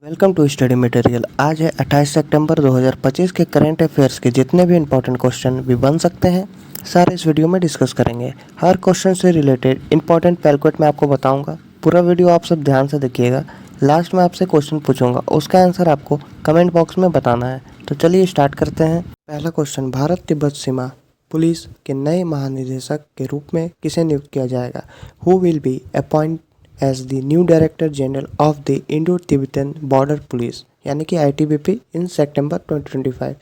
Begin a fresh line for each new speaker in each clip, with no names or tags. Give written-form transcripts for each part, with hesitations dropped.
Welcome to study material. आज है 28 सितंबर 2025 के करंट अफेयर्स के जितने भी इंपॉर्टेंट क्वेश्चन भी बन सकते हैं सारे इस वीडियो में डिस्कस करेंगे। हर क्वेश्चन से रिलेटेड इंपॉर्टेंट कैलकुलेट मैं आपको बताऊंगा। पूरा वीडियो आप सब ध्यान से देखिएगा। लास्ट में आपसे क्वेश्चन पूछूंगा, उसका आंसर आपको कमेंट बॉक्स में बताना है। तो चलिए स्टार्ट करते हैं। पहला क्वेश्चन, भारत तिब्बत सीमा पुलिस के नए महानिदेशक के रूप में किसे नियुक्त किया जाएगा? Who will be appoint as the new director general of the Indo Tibetan border police यानी कि ITBP इन सितंबर 2025।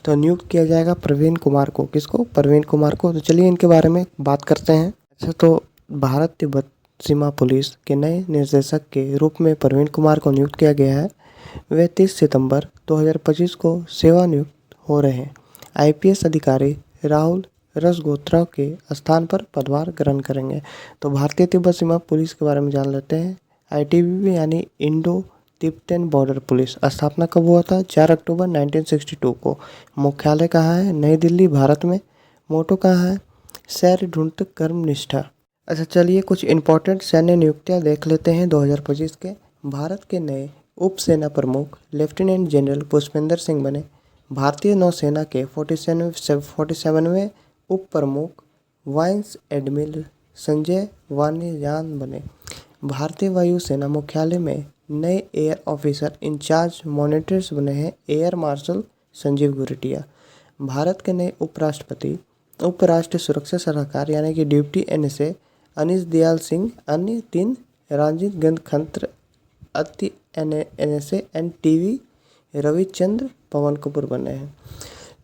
तो नियुक्त किया जाएगा प्रवीण कुमार को। किसको? प्रवीण कुमार को। तो चलिए इनके बारे में बात करते हैं। अच्छा, तो भारत तिब्बत सीमा पुलिस के नए निर्देशक के रूप में प्रवीण कुमार को नियुक्त किया गया है। वे 30 सितंबर 2025 को सेवानियुक्त हो रहे हैं। IPS अधिकारी राहुल रसगोत्रा के स्थान पर पदभार ग्रहण करेंगे। तो भारतीय तिब्बत सीमा पुलिस के बारे में जान लेते हैं। ITBP यानी इंडो तिब्बतन बॉर्डर पुलिस स्थापना कब हुआ था? 4 अक्टूबर 1962 को। मुख्यालय कहाँ है? नई दिल्ली, भारत में। मोटो कहाँ है? सैर ढूंढत कर्मनिष्ठा। अच्छा, चलिए कुछ इंपॉर्टेंट सैन्य नियुक्तियाँ देख लेते हैं 2025 के। भारत के नए उप सेना प्रमुख लेफ्टिनेंट जनरल पुष्पेंद्र सिंह बने। भारतीय नौसेना के 47वें उप प्रमुख वाइस एडमिरल संजय वाणियान बने। भारतीय वायुसेना मुख्यालय में नए एयर ऑफिसर इंचार्ज मॉनिटर्स बने हैं एयर मार्शल संजीव गुरटिया। भारत के नए उपराष्ट्रीय सुरक्षा सलाहकार यानी कि डिप्टी NSA अनिश दयाल सिंह। अन्य 3 राजीव गणतंत्र अति NSA NTV रविचंद्र पवन कपूर बने हैं।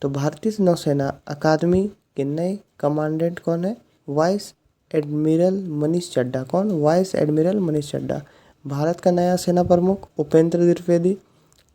तो भारतीय नौसेना अकादमी के नए कमांडेंट कौन है? Vice admiral Manish Chadha. कौन? Vice admiral Manish Chadha. भारत का नया सेना प्रमुख Upendra Dwivedi.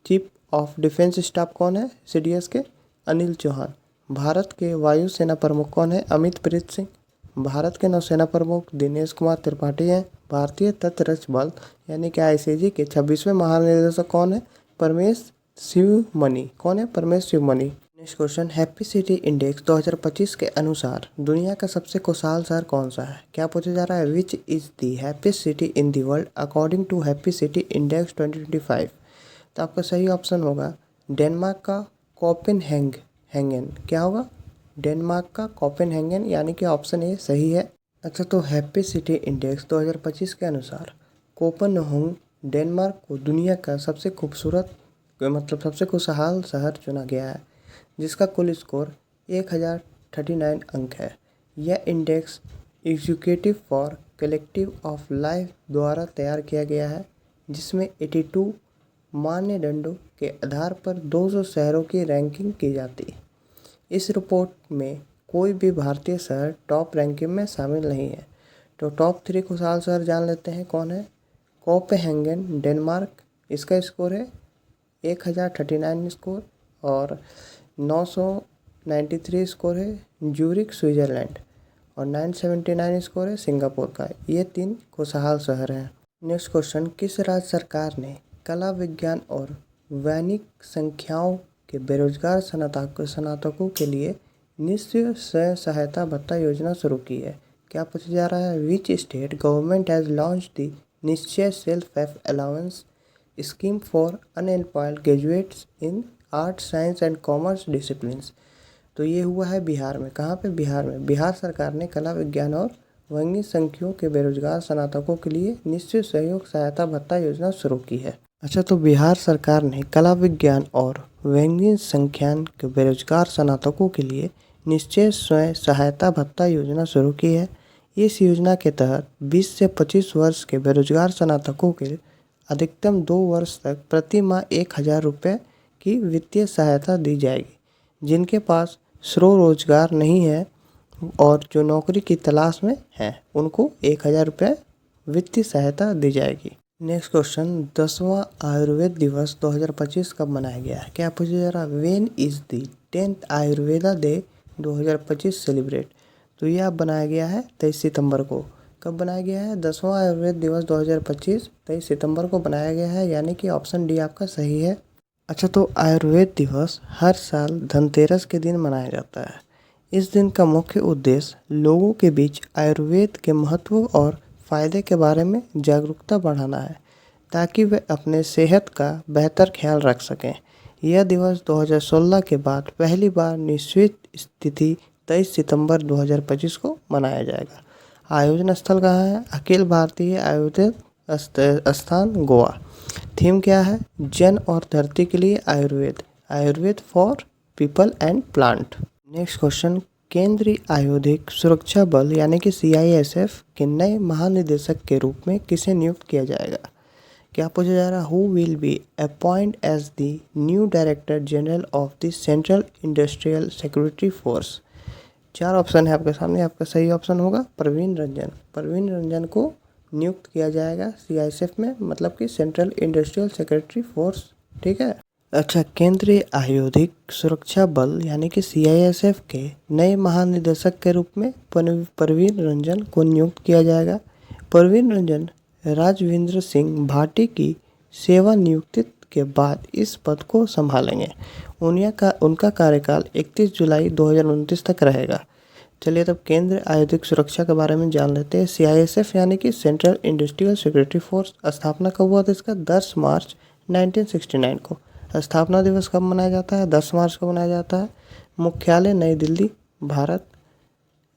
Chief of defence staff कौन है? CDS के अनिल चौहान। भारत के वायु सेना प्रमुख कौन है? अमित प्रीत सिंह। भारत के नौसेना प्रमुख दिनेश कुमार त्रिपाठी हैं। भारतीय तटरक्षक बल यानी कि ICG के 26वें महानिदेशक कौन है? परमेश शिवमणि। कौन है? Paramesh Sivamani. Next question, happy city index 2025 के अनुसार दुनिया का सबसे खुशहाल शहर कौन सा है? क्या पूछा जा रहा है? Which is the happiest city in the world according to happy city index 2025। तो आपका सही ऑप्शन होगा डेनमार्क का कोपेनहेगन। क्या होगा? डेनमार्क का कोपेनहेगन यानी कि ऑप्शन ए सही है। अच्छा, तो हैप्पी सिटी इंडेक्स 2025 के अनुसार कोपेनहेगन डेनमार्क को दुनिया का सबसे सबसे खुशहाल शहर चुना गया है, जिसका कुल स्कोर 1039 अंक है। यह index executive for collective of life द्वारा तैयार किया गया है, जिसमें 82 मानदंडों के आधार पर 200 शहरों की रैंकिंग की जाती है। इस रिपोर्ट में कोई भी भारतीय शहर टॉप रैंकिंग में शामिल नहीं है। तो टॉप 3 खुशहाल शहर जान लेते हैं कौन है? कोपेनहेगन डेनमार्क, इसका स्कोर है 1039 स्कोर, और 993 स्कोर है ज्यूरिख स्विट्जरलैंड, और 979 स्कोर है सिंगापुर का। ये 3 खुशहाल शहर हैं। नेक्स्ट क्वेश्चन, किस राज्य सरकार ने कला विज्ञान और वैज्ञानिक संख्याओं के बेरोजगार स्नातकों के लिए निश्चित स्वयं सहायता भत्ता योजना शुरू की है? क्या पूछा जा रहा है? Which state government has launched the Nishchay self help allowance scheme for unemployed graduates in art science and commerce disciplines. तो ये हुआ है बिहार में। कहाँ पे? बिहार में। बिहार सरकार ने कला विज्ञान और वैज्ञानिक संख्याओं के बेरोजगार स्नातकों के लिए निश्चित सहयोग सहायता भत्ता योजना शुरू की है। अच्छा, तो बिहार सरकार ने कला विज्ञान और वैज्ञानिक संख्यान के बेरोजगार स्नातकों के लिए निश्चय स्वयं सहायता भत्ता योजना शुरू की है। इस योजना के तहत 20 से 25 वर्ष के बेरोजगार स्नातकों के अधिकतम 2 वर्ष तक प्रति माह 1000 रुपये की वित्तीय सहायता दी जाएगी। जिनके पास स्वरोजगार नहीं है और जो नौकरी की तलाश में है, उनको 1000 रुपये वित्तीय सहायता दी जाएगी। नेक्स्ट क्वेश्चन, 10वां आयुर्वेद दिवस 2025 कब मनाया गया है? क्या पूछा जा रहा है? When is the 10th Ayurveda day 2025 celebrate? तो यह बनाया गया है 23 सितंबर को। कब बनाया गया है? 10वां आयुर्वेद दिवस 2025 23 सितंबर को बनाया गया है, यानी कि ऑप्शन डी आपका सही है। अच्छा, तो आयुर्वेद दिवस हर साल धनतेरस के दिन मनाया जाता है। इस दिन का मुख्य उद्देश्य लोगों के बीच आयुर्वेद के महत्व और फायदे के बारे में जागरूकता बढ़ाना है। ताकि वे अपने सेहत का बेहतर ख्याल रख सकें। यह दिवस 2016 के बाद पहली बार निश्चित तिथि 23 सितंबर 2025 को मनाया जाएगा। आयोजन स्थल कहाँ है? अखिल भारतीय आयुर्वेद स्थान गोवा। थीम क्या है? जन और धरती के लिए Ayurveda, Ayurveda for people and plant. Next question, केंद्रीय आयुर्वेदिक सुरक्षा बल यानी कि CISF के नए महानिदेशक के रूप में किसे नियुक्त किया जाएगा? क्या पूछा जा रहा है? Who will be appoint as the new director general of the central industrial security force? 4 option है आपके सामने, आपका सही ऑप्शन होगा प्रवीण रंजन। प्रवीण रंजन को नियुक्त किया जाएगा CISF में, मतलब कि सेंट्रल इंडस्ट्रियल सिक्योरिटी फोर्स। ठीक है। अच्छा, केंद्रीय आयुर्वेदिक सुरक्षा बल यानी कि CISF के नए महानिदेशक के रूप में प्रवीण रंजन को नियुक्त किया जाएगा। प्रवीण रंजन राजविंद्र सिंह भाटी की सेवा नियुक्ति के बाद इस पद को संभालेंगे। उनका कार्यकाल 31 जुलाई 2029 तक रहेगा। चलिए तब केंद्रीय आयुर्वेदिक सुरक्षा के बारे में जान लेते हैं। CISF यानी कि सेंट्रल इंडस्ट्रियल सिक्योरिटी फोर्स स्थापना कब हुआ था इसका? 10 मार्च 1969 को। स्थापना दिवस कब मनाया जाता है? 10 मार्च को मनाया जाता है। मुख्यालय नई दिल्ली, भारत।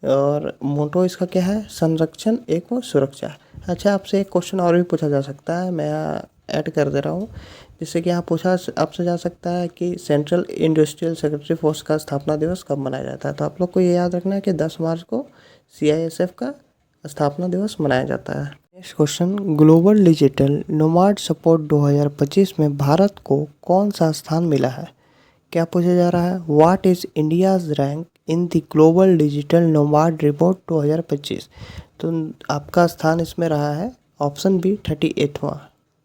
और मोटो इसका क्या है? संरक्षण एवं सुरक्षा। अच्छा, आपसे एक क्वेश्चन और भी पूछा जा सकता है, मैं ऐड कर दे रहा हूँ, जिससे कि यहाँ पूछा आपसे जा सकता है कि सेंट्रल इंडस्ट्रियल सिक्योरिटी फोर्स का स्थापना दिवस कब मनाया जाता है। तो आप लोग को ये याद रखना है कि 10 मार्च को CISF का स्थापना दिवस मनाया जाता है। Next question, global digital nomad support 2025 में भारत को कौन सा स्थान मिला है? क्या पूछा जा रहा है? What is India's rank in the global digital nomad report 2025? तो आपका स्थान इसमें रहा है ऑप्शन बी 38वां।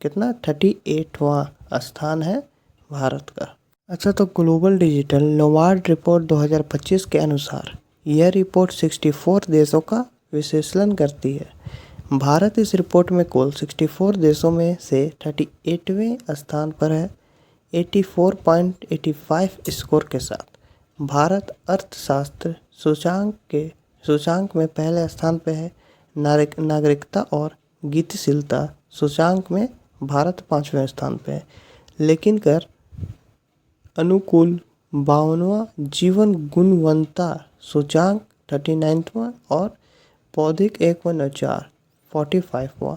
कितना? 38वां स्थान है भारत का। अच्छा, तो ग्लोबल डिजिटल नोमाड रिपोर्ट 2025 के अनुसार यह रिपोर्ट 64 देशों का विश्लेषण करती है। भारत इस रिपोर्ट में कुल 64 देशों में से 38वें स्थान पर है 84.85 स्कोर के साथ। भारत अर्थशास्त्र सूचांक में पहले स्थान पर है। नागरिकता और गतिशीलता सूचांक में भारत 5वें स्थान पे है। लेकिन कर अनुकूल 52वां, जीवन गुणवत्ता सूचांक 39वां और बौद्धिक एकवनचार 45वां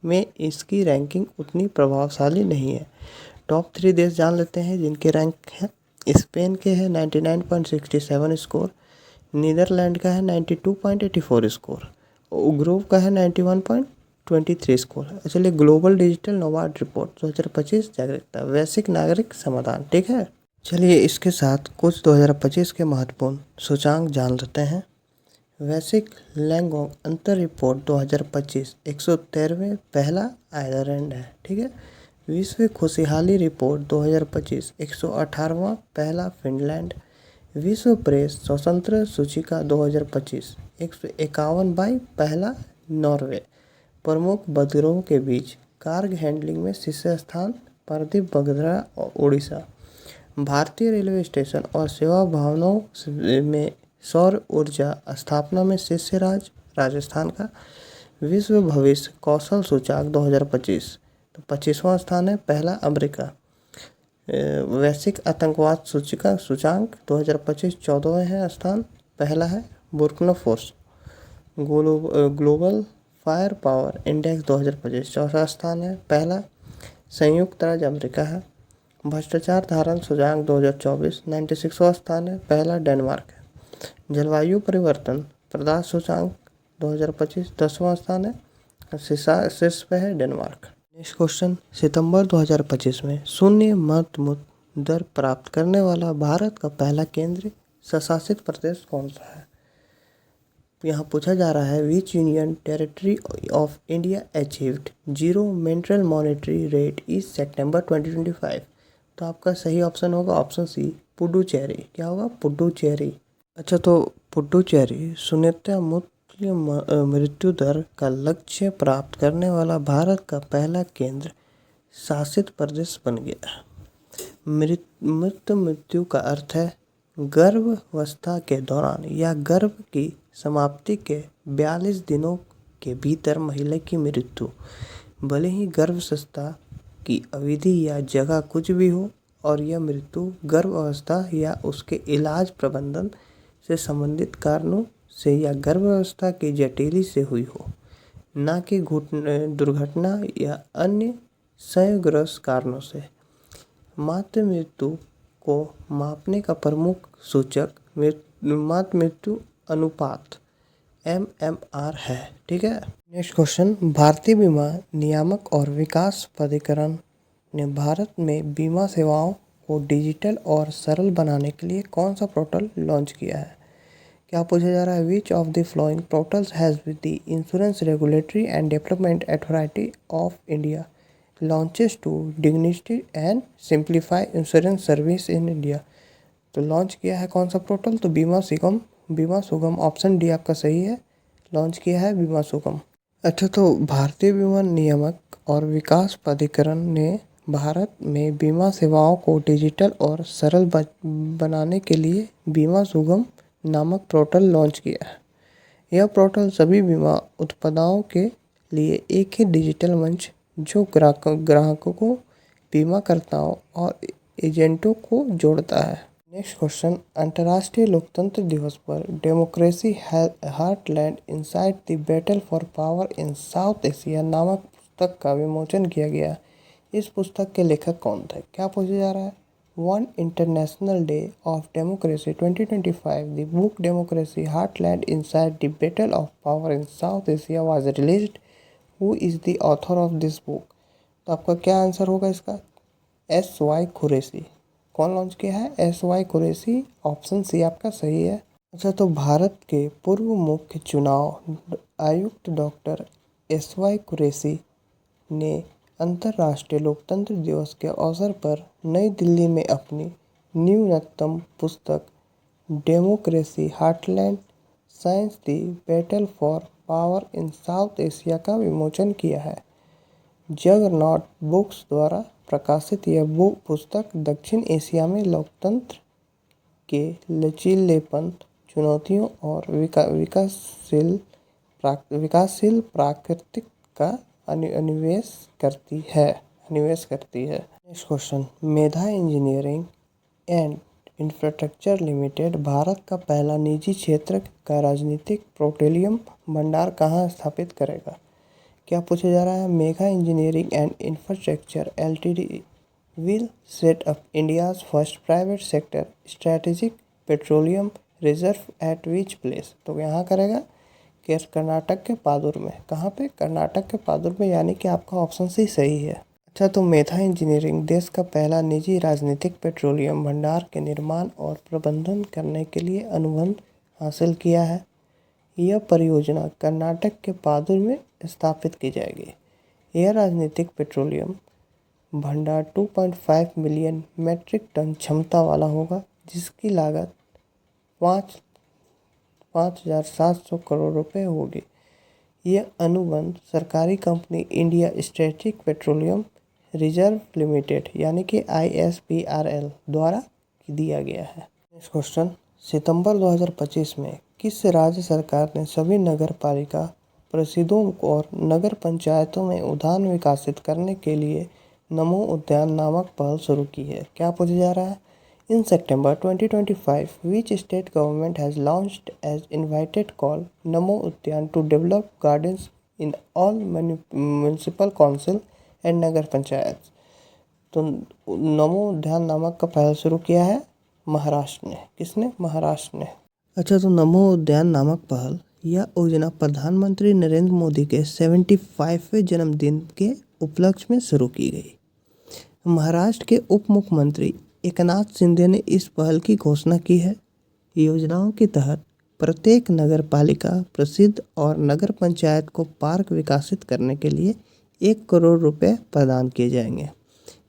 में इसकी रैंकिंग उतनी प्रभावशाली नहीं है। टॉप 3 देश जान लेते हैं जिनके रैंक है। स्पेन के है 99.67 स्कोर, नीदरलैंड का है 92.84 स्कोर, उग्रोव का है 91.23 स्कोर। चलिए, ग्लोबल डिजिटल नोमाड रिपोर्ट 2025 जागरूकता वैश्विक नागरिक समाधान। ठीक है। चलिए, इसके साथ कुछ 2025 के महत्वपूर्ण सूचांक जान लेते हैं। वैश्विक लैंगोंग अंतर रिपोर्ट 2025 113वें पहला आयरलैंड है। ठीक है। विश्व खुशहाली रिपोर्ट 2025 118वां पहला फिनलैंड। विश्व प्रेस स्वतंत्र सूचिका 2025 151 पहला नॉर्वे। प्रमुख बंदरों के बीच कार्गो हैंडलिंग में शीर्ष स्थान पारादीप बगोदरा और उड़ीसा। भारतीय रेलवे स्टेशन और सेवा भवनों में सौर ऊर्जा स्थापना में शीर्ष राज्य राजस्थान का। विश्व भविष्य कौशल सूचकांक 2025 तो 25वां स्थान है, पहला अमेरिका। वैश्विक आतंकवाद सूचकांक 2025 14वें है स्थान, पहला है Burkina Faso. Global fire power index 2025 चौथा स्थान है, पहला संयुक्त राज्य अमेरिका है। भ्रष्टाचार धारण सूचकांक 2024 96वां स्थान है, पहला डेनमार्क है। जलवायु परिवर्तन प्रदान सूचकांक 2025 10वां स्थान है, शीर्ष पे है डेनमार्क। नेक्स्ट क्वेश्चन, सितंबर 2025 में शून्य मृत्यु दर प्राप्त करने वाला भारत का पहला केंद्र शासित प्रदेश कौन सा है? यहाँ पूछा जा रहा है which union territory of India achieved zero mental monetary rate इस सितंबर 2025। तो आपका सही ऑप्शन होगा ऑप्शन सी पुडुचेरी। क्या होगा? पुडुचेरी। अच्छा, तो पुडुचेरी शून्यता मृत्यु दर का लक्ष्य प्राप्त करने वाला भारत का पहला केंद्र शासित प्रदेश बन गया। मृत्यु का अर्थ है गर्भावस्था के दौरान या गर्भ की समाप्ति के 42 दिनों के भीतर महिला की मृत्यु। भले ही गर्भावस्था की अवधि या जगह कुछ भी हो और यह मृत्यु गर्भावस्था या उसके इलाज प्रबंधन से संबंधित कारणों से या गर्भावस्था की जटिलता से हुई हो, न कि दुर्घटना या अन्य संयोगग्रस्त कारणों से। मातृ मृत्यु को मापने का प्रमुख सूचक मातृ मृत्यु अनुपात MMR है। ठीक है। नेक्स्ट क्वेश्चन, भारतीय बीमा नियामक और विकास प्राधिकरण ने भारत में बीमा सेवाओं को डिजिटल और सरल बनाने के लिए कौन सा पोर्टल लॉन्च किया है? क्या पूछा जा रहा है? Which of the flowing portals has the insurance regulatory and development authority of India launches to dignity and simplify insurance service in India. तो लॉन्च किया है कौन सा पोर्टल? तो बीमा सुगम ऑप्शन डी आपका सही है। लॉन्च किया है बीमा सुगम। अच्छा, तो भारतीय बीमा नियामक और विकास प्राधिकरण ने भारत में बीमा सेवाओं को डिजिटल और सरल बनाने के लिए बीमा सुगम नामक पोर्टल लॉन्च किया है। यह पोर्टल सभी बीमा उत्पादों के लिए एक ही डिजिटल मंच जो ग्राहकों को, बीमाकर्ताओं और एजेंटों को जोड़ता है। नेक्स्ट क्वेश्चन, अंतर्राष्ट्रीय लोकतंत्र दिवस पर democracy heartland inside the battle for power in south Asia नामक पुस्तक का विमोचन किया गया। इस पुस्तक के लेखक कौन थे? क्या पूछा जा रहा है? One international day of democracy 2025 the book democracy heartland inside the battle of power in south Asia was released. Who is the author of this book? तो आपका क्या आंसर होगा इसका? SY कुरैशी। कौन लॉन्च किया है? SY कुरैशी। ऑप्शन सी आपका सही है। अच्छा, तो भारत के पूर्व मुख्य चुनाव आयुक्त डॉक्टर SY कुरैशी ने अंतर्राष्ट्रीय लोकतंत्र दिवस के अवसर पर नई दिल्ली में अपनी नवीनतम पुस्तक democracy heartland science the battle for power in south Asia का विमोचन किया है। जगरनॉट बुक्स द्वारा प्रकाशित यह पुस्तक दक्षिण एशिया में लोकतंत्र के लचीलेपन, चुनौतियों और विकासशील प्राकृतिक का निवेश करती है। Next question, Medha engineering and infrastructure limited Bharat का पहला निजी क्षेत्र का राजनीतिक पेट्रोलियम भंडार कहाँ स्थापित करेगा? क्या पूछा जा रहा है? Mega engineering and infrastructure LTD will set up India's first private sector strategic petroleum reserve eight which place? तो यहाँ करेगा कर्नाटक के पादुर में। कहाँ पे? कर्नाटक के पादुर में, यानी कि आपका ऑप्शन सी सही है। अच्छा, तो मेधा इंजीनियरिंग देश का पहला निजी राजनीतिक पेट्रोलियम भंडार के निर्माण और प्रबंधन करने के लिए अनुबंध हासिल किया है। यह परियोजना कर्नाटक के पादुर में स्थापित की जाएगी। यह राजनीतिक पेट्रोलियम भंडार 2.5 मिलियन मेट्रिक टन क्षमता वाला होगा, जिसकी लागत 5,700 करोड़ रुपए होगी। यह अनुबंध सरकारी company India strategic petroleum reserve limited यानी कि ISPRL द्वारा दिया गया है। नेक्स्ट क्वेश्चन, सितंबर 2025 में किस राज्य सरकार ने सभी नगर पालिका परिषदों और नगर पंचायतों में उद्यान विकसित करने के लिए नमो उद्यान नामक पहल शुरू की है? क्या पूछा जा रहा है? In September 2025, which state government has launched as invited call Namo Udyan to develop gardens in all municipal council and नगर पंचायत? तो नमो उद्यान नामक का पहल शुरू किया है महाराष्ट्र ने। किसने? महाराष्ट्र ने। अच्छा, तो नमो उद्यान नामक पहल यह योजना प्रधानमंत्री नरेंद्र मोदी के 75वें जन्मदिन के उपलक्ष्य में शुरू की गई। महाराष्ट्र के उप मुख्यमंत्री एकनाथ शिंदे ने इस पहल की घोषणा की है। योजनाओं के तहत प्रत्येक नगर पालिका परिषद और नगर पंचायत को पार्क विकसित करने के लिए 1 करोड़ रुपए प्रदान किए जाएंगे।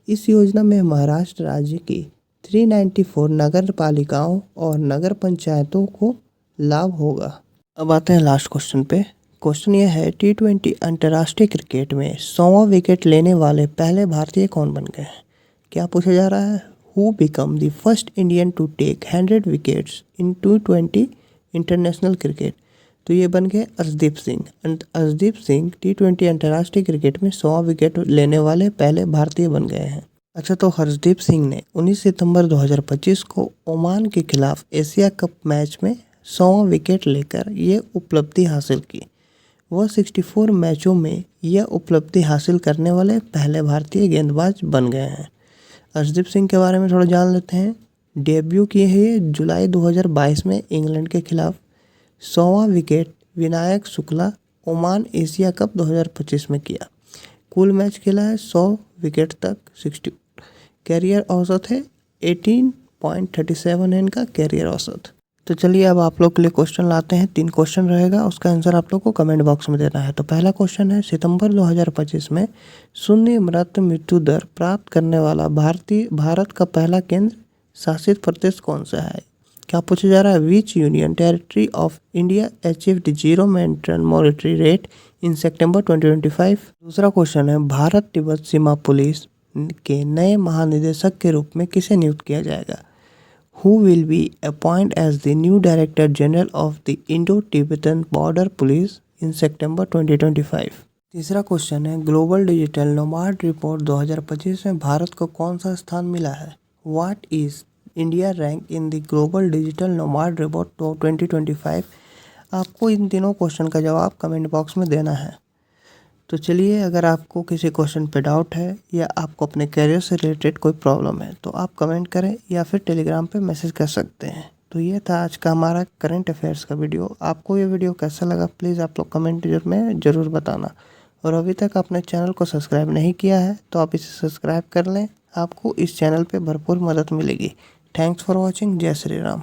इस योजना में महाराष्ट्र राज्य की 394 नगर पालिकाओं और नगर पंचायतों को लाभ होगा। अब आते हैं लास्ट क्वेश्चन पे। क्वेश्चन यह है, T20 अंतर्राष्ट्रीय क्रिकेट में 100वां विकेट लेने वाले पहले भारतीय कौन बन गए? क्या पूछा जा रहा है? Who became the first Indian to take 100 wickets in T20 international cricket? तो ये बन गए अर्शदीप सिंह। अर्शदीप सिंह T20 अंतर्राष्ट्रीय क्रिकेट में 100 विकेट लेने वाले पहले भारतीय बन गए हैं। अच्छा, तो हर्षदीप सिंह ने 19 सितंबर 2025 को ओमान के खिलाफ एशिया कप मैच में 100 विकेट लेकर ये उपलब्धि हासिल की। वह 64 मैचों में यह उपलब्धि हासिल करने वाले पहले भारतीय गेंदबाज बन गए हैं। अर्शदीप सिंह के बारे में थोड़ा जान लेते हैं। डेब्यू किए हैं जुलाई 2022 में इंग्लैंड के खिलाफ। 100वां wicket Vinayak Shukla Oman Asia cup 2025 में किया। कुल मैच खेला है 100 विकेट तक 60। कैरियर औसत है 18.37 है इनका कैरियर औसत। तो चलिए अब आप लोग के लिए क्वेश्चन लाते हैं। 3 क्वेश्चन रहेगा, उसका आंसर आप लोग को कमेंट बॉक्स में देना है। तो पहला क्वेश्चन है, सितंबर 2025 में शून्य मृत्यु दर प्राप्त करने वाला भारत का पहला केंद्र शासित प्रदेश कौन सा है? क्या पूछा जा रहा है? Which union territory of India achieved zero maintain monetary rate in सितंबर 2025? दूसरा क्वेश्चन है, भारत तिब्बत सीमा पुलिस के नए महानिदेशक के रूप में किसे नियुक्त किया जाएगा? Who will be appointed as the new Director General of the Indo-Tibetan Border Police in September 2025? तीसरा क्वेश्चन है, ग्लोबल डिजिटल नोमाड रिपोर्ट 2025 में भारत को कौन सा स्थान मिला है? What is India rank in the global digital nomad report 2025? आपको इन तीनों क्वेश्चन का जवाब कमेंट बॉक्स में देना है। तो चलिए, अगर आपको किसी क्वेश्चन पे डाउट है या आपको अपने करियर से रिलेटेड कोई प्रॉब्लम है तो आप कमेंट करें या फिर टेलीग्राम पे मैसेज कर सकते हैं। तो ये था आज का हमारा करंट अफेयर्स का वीडियो। आपको ये वीडियो कैसा लगा प्लीज़ आप लोग कमेंट में ज़रूर बताना। और अभी तक आपने चैनल को सब्सक्राइब नहीं किया है तो आप इसे सब्सक्राइब कर लें, आपको इस चैनल पर भरपूर मदद मिलेगी। Thanks for watching. जय श्री राम।